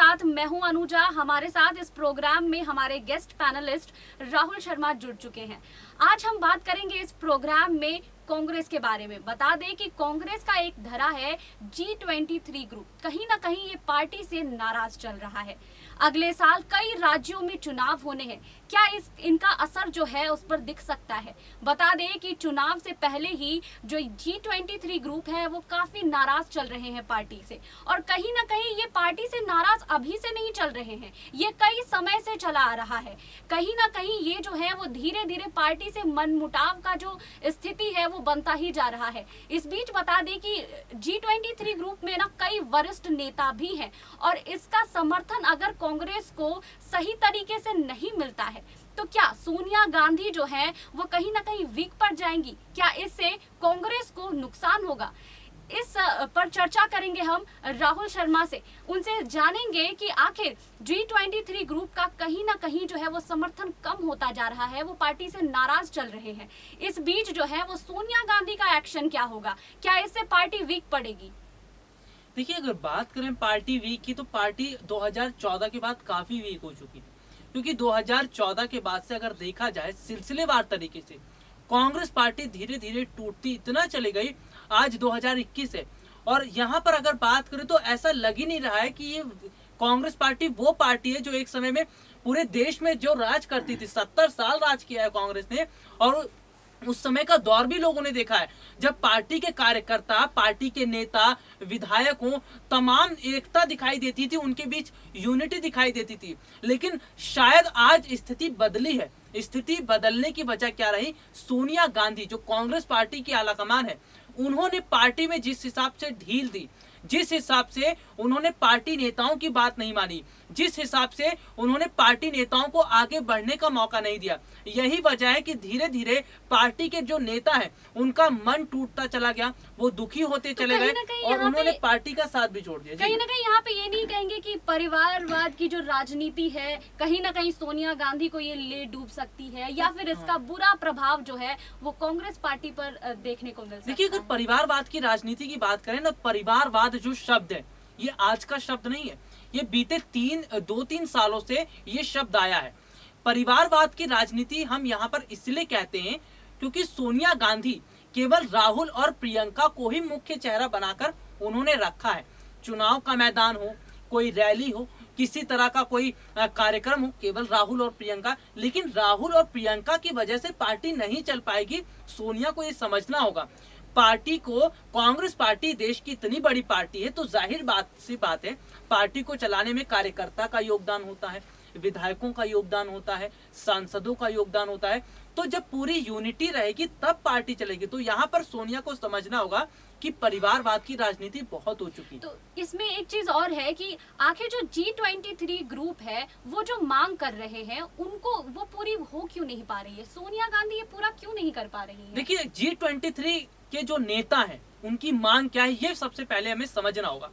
साथ मैं हूं अनुजा। हमारे साथ इस प्रोग्राम में हमारे गेस्ट पैनलिस्ट राहुल शर्मा जुड़ चुके हैं। आज हम बात करेंगे इस प्रोग्राम में कांग्रेस के बारे में। बता दें कि कांग्रेस का एक धरा है G23 ग्रुप। कहीं ना कहीं ये पार्टी से नाराज चल रहा है। अगले साल कई राज्यों में चुनाव होने हैं। क्या इनका असर जो है उस पर दिख सकता है? बता दें कि चुनाव से पहले ही जो G23 ग्रुप है वो काफी नाराज चल रहे हैं पार्टी से, और कहीं ना कहीं ये पार्टी से नाराज अभी से नहीं चल रहे हैं, ये कई समय से चला आ रहा है। कहीं ना कहीं ये जो है वो धीरे धीरे पार्टी से मनमुटाव का जो स्थिति है वो बनता ही जा रहा है। इस बीच बता दें कि G23 ग्रुप में ना कई वरिष्ठ नेता भी हैं, और इसका समर्थन अगर कांग्रेस को सही तरीके से नहीं मिलता है तो क्या सोनिया गांधी जो है वो कहीं ना कहीं वीक पड़ जाएंगी? क्या इससे कांग्रेस को नुकसान होगा? इस पर चर्चा करेंगे हम राहुल शर्मा से। उनसे जानेंगे कि आखिर G23 ग्रुप का कहीं ना कहीं जो है वो समर्थन कम होता जा रहा है, वो पार्टी से नाराज चल रहे हैं। इस बीच जो है वो सोनिया गांधी का एक्शन क्या होगा? क्या इससे पार्टी वीक पड़ेगी? देखिए, अगर बात करें पार्टी वीक की तो पार्टी 2014 के बाद काफी वीक हो चुकी है, क्योंकि 2014 के बाद से अगर देखा जाए सिलसिलेवार तरीके से कांग्रेस पार्टी धीरे धीरे टूटती इतना चली गई आज 2021 है। और यहाँ पर अगर बात करें तो ऐसा लग ही नहीं रहा है कि ये कांग्रेस पार्टी वो पार्टी है जो एक समय में पूरे देश में जो राज करती थी। 70 साल राज किया है कांग्रेस ने, और उस समय का दौर भी लोगों ने देखा है जब पार्टी के कार्यकर्ता, पार्टी के नेता, विधायकों तमाम एकता दिखाई देती थी, उनके बीच यूनिटी दिखाई देती थी। लेकिन शायद आज स्थिति बदली है। स्थिति बदलने की वजह क्या रही? सोनिया गांधी जो कांग्रेस पार्टी की आलाकमान है, उन्होंने पार्टी में जिस हिसाब से ढील दी, जिस हिसाब से उन्होंने पार्टी नेताओं की बात नहीं मानी, जिस हिसाब से उन्होंने पार्टी नेताओं को आगे बढ़ने का मौका नहीं दिया, यही वजह है कि धीरे धीरे पार्टी के जो नेता हैं उनका मन टूटता चला गया, वो दुखी होते चले गए और उन्होंने पार्टी का साथ भी छोड़ दिया। कहीं ना कहीं यहाँ पे ये नहीं कहेंगे कि परिवारवाद की जो राजनीति है कहीं ना कहीं सोनिया गांधी को ये ले डूब सकती है, या फिर इसका बुरा प्रभाव जो है वो कांग्रेस पार्टी पर देखने को मिल सकता है? देखिए, अगर परिवारवाद की राजनीति की बात करें ना, परिवारवाद जो शब्द है ये आज का शब्द नहीं है, ये बीते 2-3 सालों से ये शब्द आया है। परिवारवाद की राजनीति हम यहाँ पर इसलिए कहते हैं क्योंकि सोनिया गांधी केवल राहुल और प्रियंका को ही मुख्य चेहरा बनाकर उन्होंने रखा है। चुनाव का मैदान हो, कोई रैली हो, किसी तरह का कोई कार्यक्रम हो, केवल राहुल और प्रियंका। लेकिन राहुल और प्रियंका की वजह से पार्टी नहीं चल पाएगी। सोनिया को ये समझना होगा, पार्टी को, कांग्रेस पार्टी देश की इतनी बड़ी पार्टी है तो जाहिर बात है पार्टी को चलाने में कार्यकर्ता का योगदान होता है, विधायकों का योगदान होता है, सांसदों का योगदान होता है। तो जब पूरी यूनिटी रहेगी तब पार्टी चलेगी। तो यहाँ पर सोनिया को समझना होगा कि परिवारवाद की राजनीति बहुत हो चुकी है। तो इसमें एक चीज और है कि आखिर जो G23 ग्रुप है वो जो मांग कर रहे हैं उनको वो पूरी हो क्यों नहीं पा रही है? सोनिया गांधी ये पूरा क्यों नहीं कर पा रही है? देखिए, G23 के जो नेता हैं उनकी मांग क्या है ये सबसे पहले हमें समझना होगा।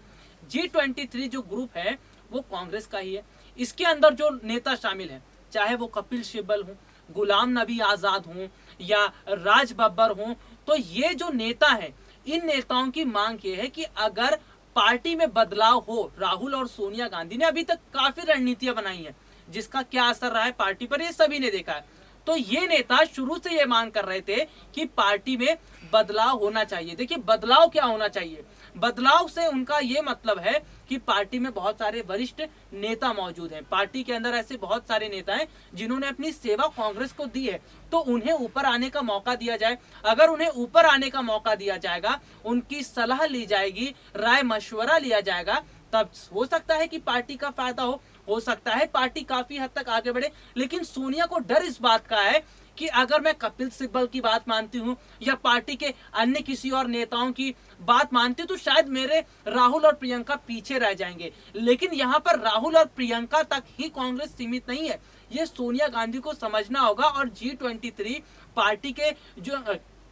G23 जो ग्रुप है वो कांग्रेस का ही है। इसके अंदर जो नेता शामिल हैं, चाहे वो कपिल सिब्बल हो, गुलाम नबी आजाद हो या राज बब्बर हो, तो ये जो नेता है, इन नेताओं की मांग ये है कि अगर पार्टी में बदलाव हो, राहुल और सोनिया गांधी ने अभी तक काफी रणनीतियां बनाई हैं जिसका क्या असर रहा है पार्टी पर ये सभी ने देखा है। तो ये नेता शुरू से ये मांग कर रहे थे कि पार्टी में बदलाव होना चाहिए। देखिए, बदलाव क्या होना चाहिए? बदलाव से उनका ये मतलब है कि पार्टी में बहुत सारे वरिष्ठ नेता मौजूद हैं, पार्टी के अंदर ऐसे बहुत सारे नेता हैं जिन्होंने अपनी सेवा कांग्रेस को दी है, तो उन्हें ऊपर आने का मौका दिया जाए। अगर उन्हें ऊपर आने का मौका दिया जाएगा, उनकी सलाह ली जाएगी, राय मशवरा लिया जाएगा, तब हो सकता है कि पार्टी का फायदा हो सकता है पार्टी काफी हद तक आगे बढ़े। लेकिन सोनिया को डर इस बात का है कि अगर मैं कपिल सिब्बल की बात मानती हूँ या पार्टी के अन्य किसी और नेताओं की बात मानती हूँ तो शायद मेरे राहुल और प्रियंका पीछे रह जाएंगे। लेकिन यहाँ पर राहुल और प्रियंका तक ही कांग्रेस सीमित नहीं है, ये सोनिया गांधी को समझना होगा। और G23 पार्टी के जो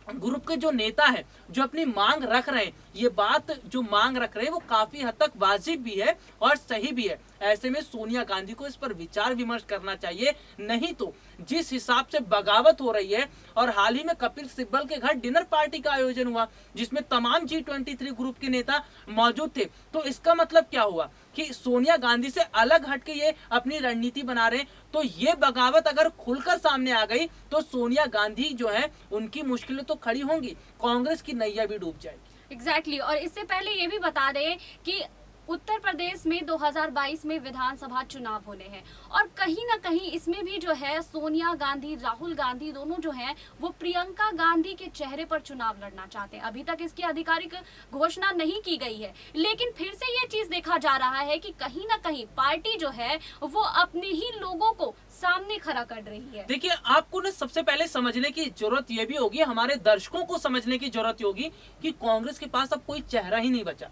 ग्रुप के जो नेता है जो अपनी मांग रख रहे हैं, ये बात जो मांग रख रहे हैं वो काफी हद तक वाजिब भी है और सही भी है। ऐसे में सोनिया गांधी को इस पर विचार विमर्श करना चाहिए। नहीं तो जिस हिसाब से बगावत हो रही है, और हाल ही में कपिल सिब्बल के घर डिनर पार्टी का आयोजन हुआ जिसमें तमाम G23 ग्रुप के नेता मौजूद थे, तो इसका मतलब क्या हुआ? कि सोनिया गांधी से अलग हटके ये अपनी रणनीति बना रहे हैं, तो ये बगावत अगर खुलकर सामने आ गई तो सोनिया गांधी जो है उनकी मुश्किलें तो खड़ी होंगी, कांग्रेस की नैया भी डूब जाएगी। एग्जैक्टली और इससे पहले ये भी बता दें कि उत्तर प्रदेश में 2022 में विधानसभा चुनाव होने हैं और कहीं ना कहीं इसमें भी जो है सोनिया गांधी, राहुल गांधी दोनों जो हैं वो प्रियंका गांधी के चेहरे पर चुनाव लड़ना चाहते हैं। अभी तक इसकी आधिकारिक घोषणा नहीं की गई है, लेकिन फिर से ये चीज देखा जा रहा है कि कहीं ना कहीं पार्टी जो है वो अपने ही लोगों को सामने खड़ा कर रही है। देखिए, आपको ना सबसे पहले समझने की जरूरत ये भी होगी, हमारे दर्शकों को समझने की जरूरत होगी कि कांग्रेस के पास अब कोई चेहरा ही नहीं बचा।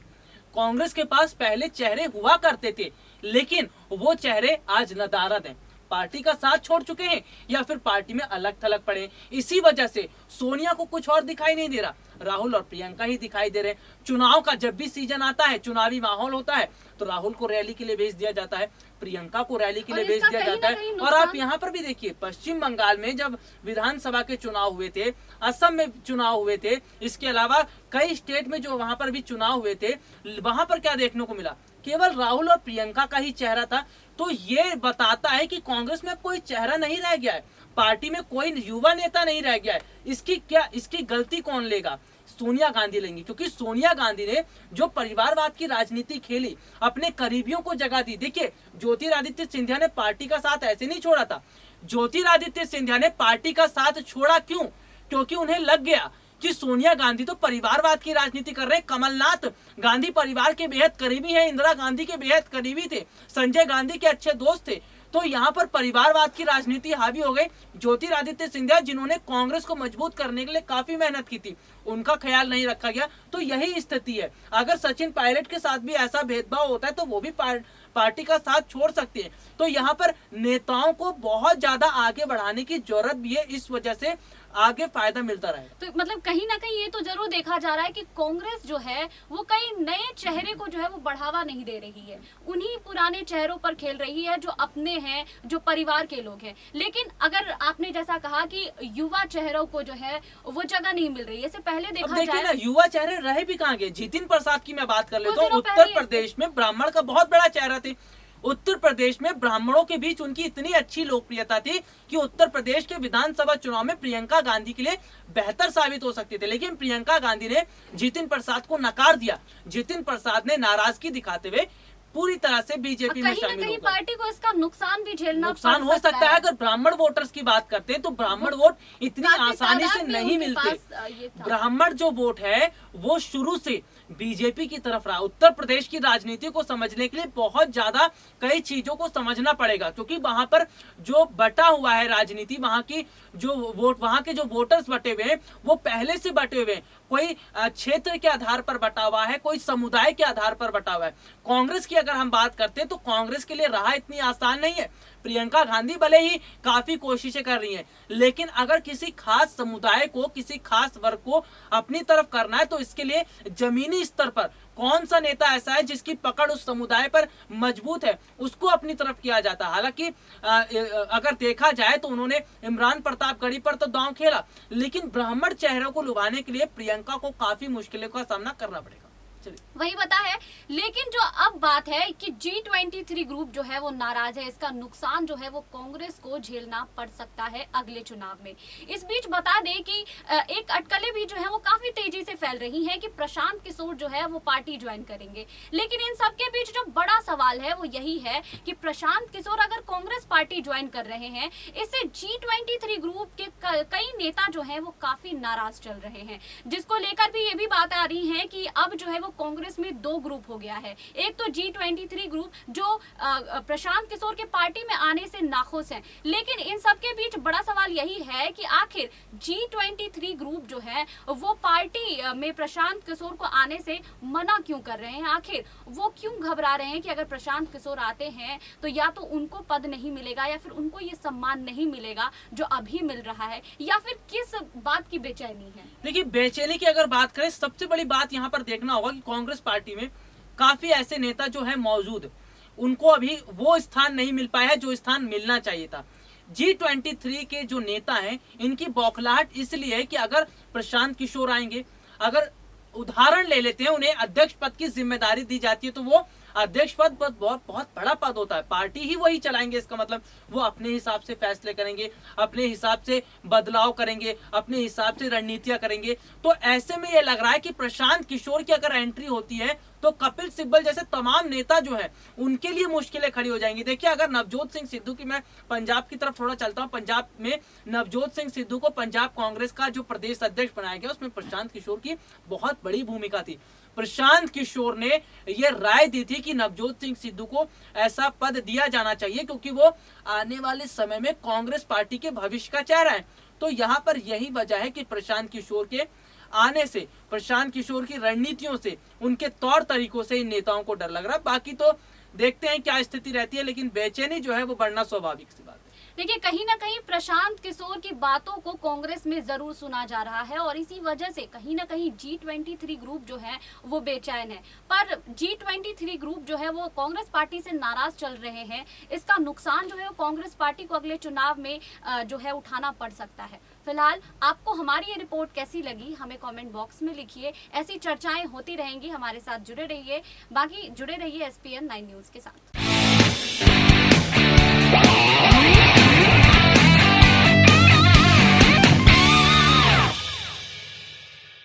कांग्रेस के पास पहले चेहरे हुआ करते थे, लेकिन वो चेहरे आज नदारद हैं, पार्टी का साथ छोड़ चुके हैं या फिर पार्टी में अलग थलग पड़े। इसी वजह से सोनिया को कुछ और दिखाई नहीं दे रहा, राहुल और प्रियंका ही दिखाई दे रहे। चुनाव का जब भी सीजन आता है, चुनावी माहौल होता है, तो राहुल को रैली के लिए भेज दिया जाता है, प्रियंका को रैली के लिए भेज दिया जाता है। और आप यहाँ पर भी देखिए, पश्चिम बंगाल में जब विधानसभा के चुनाव हुए थे, असम में चुनाव हुए थे, इसके अलावा कई स्टेट में जो वहां पर भी चुनाव हुए थे, वहां पर क्या देखने को मिला, केवल राहुल और प्रियंका का ही चेहरा था। तो ये बताता है कि कांग्रेस में कोई चेहरा नहीं रह गया है, पार्टी में कोई युवा नेता नहीं रह गया है। इसकी गलती कौन लेगा? सोनिया गांधी लेंगी, क्योंकि सोनिया गांधी ने जो परिवारवाद की राजनीति खेली, अपने करीबियों को जगह दी। देखिए, ज्योतिरादित्य सिंधिया ने पार्टी का साथ ऐसे नहीं छोड़ा था। ज्योतिरादित्य सिंधिया ने पार्टी का साथ छोड़ा क्यों? क्योंकि उन्हें लग गया कि सोनिया गांधी तो परिवारवाद की राजनीति कर रहे हैं। कमलनाथ गांधी परिवार के बेहद करीबी हैं, इंदिरा गांधी के बेहद करीबी थे, संजय गांधी के अच्छे दोस्त थे। तो यहाँ पर परिवारवाद की राजनीति हावी हो गई। ज्योतिरादित्य सिंधिया, जिन्होंने कांग्रेस को मजबूत करने के लिए काफी मेहनत की थी, उनका ख्याल नहीं रखा गया। तो यही स्थिति है। अगर सचिन पायलट के साथ भी ऐसा भेदभाव होता है तो वो भी पार्टी का साथ छोड़ सकते हैं। तो यहाँ पर नेताओं को बहुत ज्यादा आगे बढ़ाने की जरूरत भी है, इस वजह से आगे फायदा मिलता रहे। तो मतलब कहीं ना कहीं ये तो जरूर देखा जा रहा है कि कांग्रेस जो है वो कई नए चेहरे को जो है वो बढ़ावा नहीं दे रही है, उन्हीं पुराने चेहरों पर खेल रही है जो अपने हैं, जो परिवार के लोग हैं। लेकिन अगर आपने जैसा कहा कि युवा चेहरों को जो है वो जगह नहीं मिल रही है, इससे पहले देखा जाए ना, युवा चेहरे रहे भी कहाँ गए। जितिन प्रसाद की मैं बात कर लेता हूँ, उत्तर प्रदेश में ब्राह्मण का बहुत बड़ा चेहरा थे। उत्तर प्रदेश में ब्राह्मणों के बीच उनकी इतनी अच्छी लोकप्रियता थी कि उत्तर प्रदेश के विधानसभा चुनाव में प्रियंका गांधी के लिए बेहतर साबित हो सकते थे। लेकिन प्रियंका गांधी ने जितिन प्रसाद को नकार दिया। जितिन प्रसाद ने नाराजगी दिखाते हुए पूरी तरह से बीजेपी में शामिल हो गए। पार्टी को इसका नुकसान भी झेलना नुकसान हो सकता है। अगर ब्राह्मण वोटर्स की बात करते हैं तो ब्राह्मण वोट इतनी आसानी से नहीं मिलते। ब्राह्मण जो वोट है वो शुरू से बीजेपी की तरफ रहा। उत्तर प्रदेश की राजनीति को समझने के लिए बहुत ज्यादा कई चीजों को समझना पड़ेगा, क्योंकि वहां पर जो बटा हुआ है राजनीति, वहां के जो वोटर्स बटे हुए हैं वो पहले से बटे हुए हैं। कोई क्षेत्र के आधार पर बटा हुआ है, कोई समुदाय के आधार पर बटा हुआ है। कांग्रेस की अगर हम बात करते हैं तो कांग्रेस के लिए राह इतनी आसान नहीं है। प्रियंका गांधी भले ही काफी कोशिशें कर रही हैं, लेकिन अगर किसी खास समुदाय को, किसी खास वर्ग को अपनी तरफ करना है तो इसके लिए जमीनी स्तर पर कौन सा नेता ऐसा है जिसकी पकड़ उस समुदाय पर मजबूत है, उसको अपनी तरफ किया जाता है। हालांकि अगर देखा जाए तो उन्होंने इमरान प्रतापगढ़ी पर तो दांव खेला, लेकिन ब्राह्मण चेहरों को लुभाने के लिए प्रियंका को काफी मुश्किलों का सामना करना पड़ेगा। वही बता है। लेकिन जो अब बात है कि G23 ग्रुप जो है वो नाराज है, इसका नुकसान जो है वो कांग्रेस को झेलना पड़ सकता है अगले चुनाव में। इस बीच बता दें कि एक अटकलें भी जो है वो काफी तेजी से फैल रही हैं कि प्रशांत किशोर जो है वो पार्टी ज्वाइन करेंगे। लेकिन इन सबके बीच जो बड़ा सवाल है वो यही है कि प्रशांत किशोर अगर कांग्रेस पार्टी ज्वाइन कर रहे हैं, इससे G23 ग्रुप के कई नेता जो है वो काफी नाराज चल रहे हैं, जिसको लेकर भी ये भी बात आ रही है कि अब जो है वो कांग्रेस में दो ग्रुप हो गया है। एक तो G23 ग्रुप जो प्रशांत किशोर के पार्टी में आने से नाखुश है, लेकिन इन सब के बीच बड़ा सवाल यही है कि आखिर G23 ग्रुप जो है वो पार्टी में प्रशांत किशोर को आने से मना क्यों कर रहे हैं। आखिर वो क्यों घबरा रहे हैं कि अगर प्रशांत किशोर आते हैं तो या तो उनको पद नहीं मिलेगा या फिर उनको ये सम्मान नहीं मिलेगा जो अभी मिल रहा है, या फिर किस बात की बेचैनी है। देखिए, बेचैनी की अगर बात करें, सबसे बड़ी बात यहाँ पर देखना होगा कि कांग्रेस पार्टी में काफी ऐसे नेता जो है मौजूद, उनको अभी वो स्थान नहीं मिल पाया है जो स्थान मिलना चाहिए था। G23 के जो नेता हैं, इनकी बौखलाहट इसलिए है कि अगर प्रशांत किशोर आएंगे, अगर उदाहरण ले लेते हैं, उन्हें अध्यक्ष पद की जिम्मेदारी दी जाती है तो वो अध्यक्ष पद बहुत बड़ा पद होता है, पार्टी ही वही चलाएंगे, इसका मतलब वो अपने हिसाब से फैसले करेंगे, अपने हिसाब से बदलाव करेंगे, अपने हिसाब से रणनीतियां करेंगे। तो ऐसे में ये लग रहा है कि प्रशांत किशोर की अगर एंट्री होती है तो कपिल सिब्बल जैसे तमाम नेता जो है उनके लिए मुश्किलें खड़ी हो जाएंगी। देखिए, अगर नवजोत सिंह सिद्धू की, मैं पंजाब की तरफ थोड़ा चलता हूं, पंजाब में नवजोत सिंह सिद्धू को पंजाब कांग्रेस का जो प्रदेश अध्यक्ष बनाया गया उसमें प्रशांत किशोर की बहुत बड़ी भूमिका थी। प्रशांत किशोर ने यह राय दी थी कि नवजोत सिंह सिद्धू को ऐसा पद दिया जाना चाहिए क्योंकि वो आने वाले समय में कांग्रेस पार्टी के भविष्य का चेहरा है। तो यहां पर यही वजह है कि प्रशांत किशोर के आने से, प्रशांत किशोर की रणनीतियों से, उनके तौर तरीकों से इन नेताओं को डर लग रहा है। बाकी तो देखते हैं क्या स्थिति रहती है, लेकिन बेचैनी जो है वो बढ़ना स्वाभाविक सी बात है। देखिए, कहीं ना कहीं प्रशांत किशोर की बातों को कांग्रेस में जरूर सुना जा रहा है और इसी वजह से कहीं ना कहीं G23 ग्रुप जो है वो बेचैन है। पर G23 ग्रुप जो है वो कांग्रेस पार्टी से नाराज चल रहे हैं। इसका नुकसान जो है वो कांग्रेस पार्टी को अगले चुनाव में जो है उठाना पड़ सकता है। फिलहाल आपको हमारी ये रिपोर्ट कैसी लगी हमें कमेंट बॉक्स में लिखिए। ऐसी चर्चाएं होती रहेंगी, हमारे साथ जुड़े रहिए। बाकी जुड़े रहिए SPN 9 न्यूज के साथ।